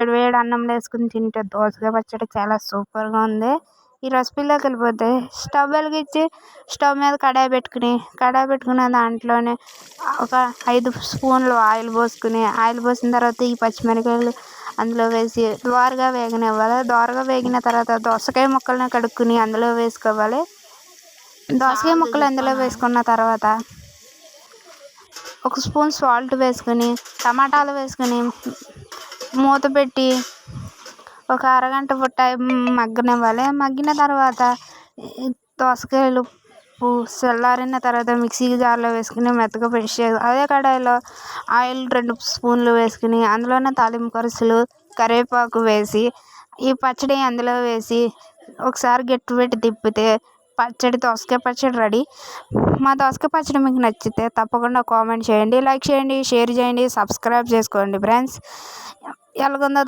వేడి వేడి అన్నంలో వేసుకుని తింటే దోసకాయ పచ్చడి చాలా సూపర్గా ఉంది. ఈ రెసిపీలోకి వెళ్ళిపోతే స్టవ్ వెలిగించి స్టవ్ మీద కడాయి పెట్టుకుని దాంట్లోనే ఒక 5 స్పూన్లు ఆయిల్ పోసిన తర్వాత ఈ పచ్చిమిరపకాయలు అందులో వేసి దోరగా వేగనివ్వాలి. దోరగా వేగిన తర్వాత దోసకాయ ముక్కలను కడుక్కుని అందులో వేసుకోవాలి. దోసకాయ ముక్కలు అందులో వేసుకున్న తర్వాత 1 స్పూన్ సాల్ట్ వేసుకుని టమాటాలు వేసుకుని మూత పెట్టి ఒక అరగంట మగ్గనివ్వాలి. మగ్గిన తర్వాత దోసకాయలు చల్లారిన తర్వాత మిక్సీ జార్లో వేసుకుని మెత్తగా పేస్ట్ చేయాలి. అదే కడాయిలో ఆయిల్ 2 స్పూన్లు వేసుకుని అందులోనే తాలింపు కరుసులు కరివేపాకు వేసి ఈ పచ్చడి అందులో వేసి ఒకసారి గట్టి పెట్టి తిప్పితే దోసకాయ పచ్చడి రెడీ. మా దోసకాయ పచ్చడి మీకు నచ్చితే తప్పకుండా కామెంట్ చేయండి, లైక్ చేయండి, షేర్ చేయండి, సబ్స్క్రైబ్ చేసుకోండి ఫ్రెండ్స్. ఎలాగుందో